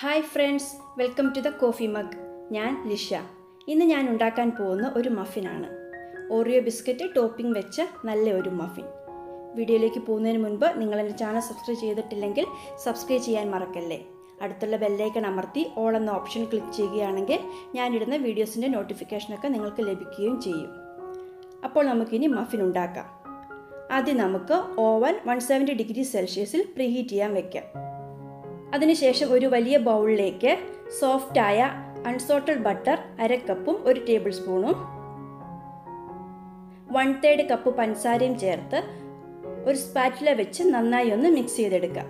Hi friends, welcome to the coffee mug. ഞാൻ ലിഷ. ഇന്ന് ഞാൻ ഉണ്ടാക്കാൻ പോകുന്ന ഒരു മഫിനാണ്. ഓറിയോ ബിസ്ക്കറ്റ് ടോപ്പിംഗ് വെച്ച നല്ല ഒരു മഫിൻ. വീഡിയോയിലേക്ക് പോകുന്നതിന് മുൻപ് നിങ്ങൾ എൻ്റെ ചാനൽ സബ്സ്ക്രൈബ് ചെയ്തിട്ടില്ലെങ്കിൽ സബ്സ്ക്രൈബ് ചെയ്യാൻ മറക്കല്ലേ. അടുത്തുള്ള ബെല്ലൈക്കൺ അമർത്തി ഓൾ എന്ന ഓപ്ഷൻ ക്ലിക്ക് ചെയ്യുകയാണെങ്കിൽ ഞാനിടുന്ന വീഡിയോസിൻ്റെ നോട്ടിഫിക്കേഷനൊക്കെ നിങ്ങൾക്ക് ലഭിക്കുകയും ചെയ്യും. അപ്പോൾ നമുക്കിനി മഫിൻ ഉണ്ടാക്കാം. ആദ്യം നമുക്ക് ഓവൻ 170 ഡിഗ്രി സെൽഷ്യസിൽ പ്രീഹീറ്റ് ചെയ്യാൻ വെക്കാം. അതിനുശേഷം ഒരു വലിയ ബൗളിലേക്ക് സോഫ്റ്റായ അൺസോൾട്ടഡ് ബട്ടർ 1/2 കപ്പും 1 ടേബിൾ സ്പൂണും 1/3 കപ്പ് പഞ്ചസാരയും ചേർത്ത് ഒരു സ്പാറ്റുല വെച്ച് നന്നായി ഒന്ന് മിക്സ് ചെയ്തെടുക്കാം.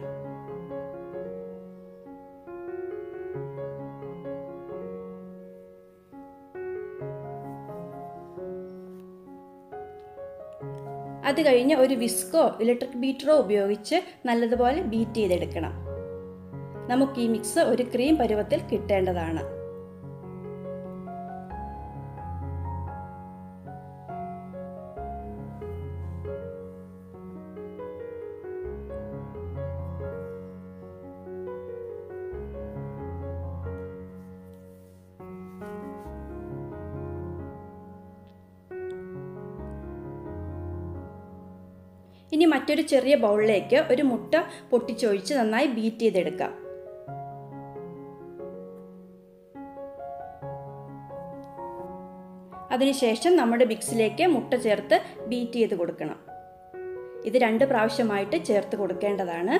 അത് കഴിഞ്ഞ് ഒരു വിസ്കോ ഇലക്ട്രിക് ബീറ്ററോ ഉപയോഗിച്ച് നല്ലതുപോലെ ബീറ്റ് ചെയ്തെടുക്കണം. നമുക്ക് ഈ മിക്സ് ഒരു ക്രീം പരുവത്തിൽ കിട്ടേണ്ടതാണ്. ഇനി മറ്റൊരു ചെറിയ ബൗളിലേക്ക് ഒരു മുട്ട പൊട്ടിച്ചൊഴിച്ച് നന്നായി ബീറ്റ് ചെയ്തെടുക്കാം. അതിനുശേഷം നമ്മുടെ മിക്സിലേക്ക് മുട്ട ചേർത്ത് ബീറ്റ് ചെയ്ത് കൊടുക്കണം. ഇത് 2 പ്രാവശ്യമായിട്ട് ചേർത്ത് കൊടുക്കേണ്ടതാണ്.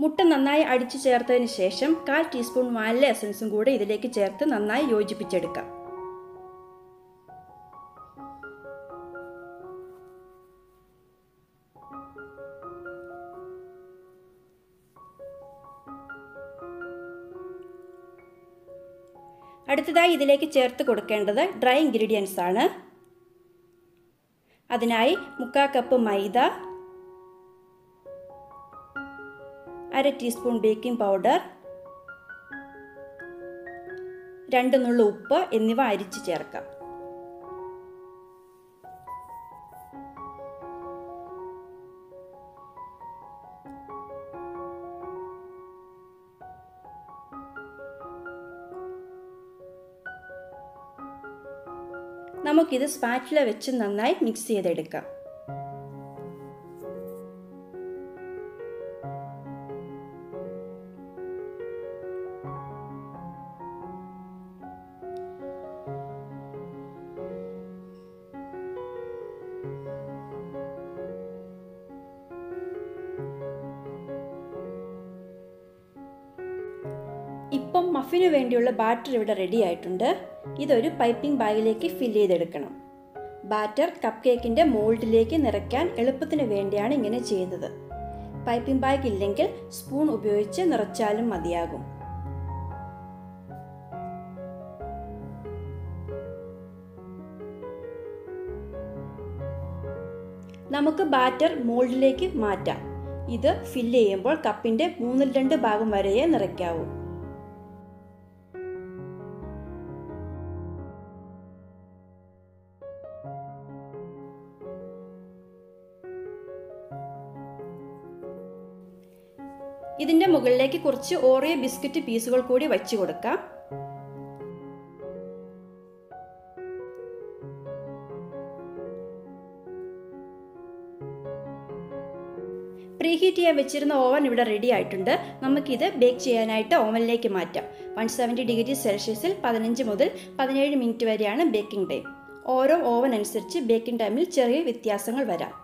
മുട്ട നന്നായി അടിച്ചു ചേർത്തതിന് ശേഷം 1/4 ടീസ്പൂൺ വാനില എസൻസും കൂടെ ഇതിലേക്ക് ചേർത്ത് നന്നായി യോജിപ്പിച്ചെടുക്കാം. അടുത്തതായി ഇതിലേക്ക് ചേർത്ത് കൊടുക്കേണ്ടത് ഡ്രൈ ഇൻഗ്രീഡിയൻസ് ആണ്. അതിനായി 1/4 കപ്പ് മൈദ, 1/2 ടീസ്പൂൺ ബേക്കിംഗ് പൗഡർ, 2 നുള്ളു ഉപ്പ് എന്നിവ അരിച്ച് ചേർക്കാം. നമുക്കിത് സ്പാറ്റുല വെച്ച് നന്നായി മിക്സ് ചെയ്തെടുക്കാം. ഇപ്പം മഫിന് വേണ്ടിയുള്ള ബാറ്റർ ഇവിടെ റെഡി ആയിട്ടുണ്ട്. ഇതൊരു പൈപ്പിംഗ് ബാഗിലേക്ക് ഫില്ല് ചെയ്തെടുക്കണം. ബാറ്റർ കപ്പ് കേക്കിൻ്റെ മോൾഡിലേക്ക് നിറയ്ക്കാൻ എളുപ്പത്തിന് വേണ്ടിയാണ് ഇങ്ങനെ ചെയ്യുന്നത്. പൈപ്പിംഗ് ബാഗ് ഇല്ലെങ്കിൽ സ്പൂൺ ഉപയോഗിച്ച് നിറച്ചാലും മതിയാകും. നമുക്ക് ബാറ്റർ മോൾഡിലേക്ക് മാറ്റാം. ഇത് ഫില്ല് ചെയ്യുമ്പോൾ കപ്പിൻ്റെ 3/2 ഭാഗം വരെയേ നിറയ്ക്കാവൂ. ഇതിൻ്റെ മുകളിലേക്ക് കുറച്ച് ഓറിയോ ബിസ്ക്കറ്റ് പീസുകൾ കൂടി വച്ചു കൊടുക്കാം. പ്രീഹീറ്റ് ചെയ്യാൻ വെച്ചിരുന്ന ഓവൻ ഇവിടെ റെഡി ആയിട്ടുണ്ട്. നമുക്കിത് ബേക്ക് ചെയ്യാനായിട്ട് ഓവനിലേക്ക് മാറ്റാം. 170 ഡിഗ്രി സെൽഷ്യസിൽ 15 മുതൽ 17 മിനിറ്റ് വരെയാണ് ബേക്കിംഗ് ടൈം. ഓരോ ഓവൻ അനുസരിച്ച് ബേക്കിംഗ് ടൈമിൽ ചെറിയ വ്യത്യാസങ്ങൾ വരാം.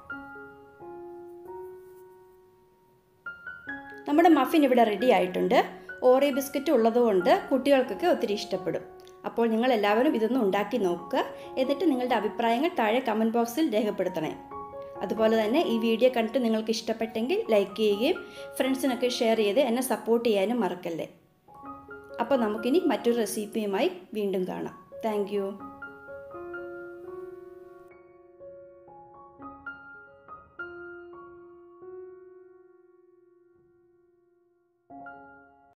നമ്മുടെ മഫിൻ ഇവിടെ റെഡി ആയിട്ടുണ്ട്. ഓറിയോ ബിസ്ക്കറ്റ് ഉള്ളതുകൊണ്ട് കുട്ടികൾക്കൊക്കെ ഒത്തിരി ഇഷ്ടപ്പെടും. അപ്പോൾ നിങ്ങൾ എല്ലാവരും ഇതൊന്ന് ഉണ്ടാക്കി നോക്കുക. എന്നിട്ട് നിങ്ങളുടെ അഭിപ്രായങ്ങൾ താഴെ കമൻറ്റ് ബോക്സിൽ രേഖപ്പെടുത്തണേ. അതുപോലെ തന്നെ ഈ വീഡിയോ കണ്ടിട്ട് നിങ്ങൾക്ക് ഇഷ്ടപ്പെട്ടെങ്കിൽ ലൈക്ക് ചെയ്യുകയും ഫ്രണ്ട്സിനൊക്കെ ഷെയർ ചെയ്ത് എന്നെ സപ്പോർട്ട് ചെയ്യാനും മറക്കല്ലേ. അപ്പോൾ നമുക്കിനി മറ്റൊരു റെസിപ്പിയുമായി വീണ്ടും കാണാം. Thank you.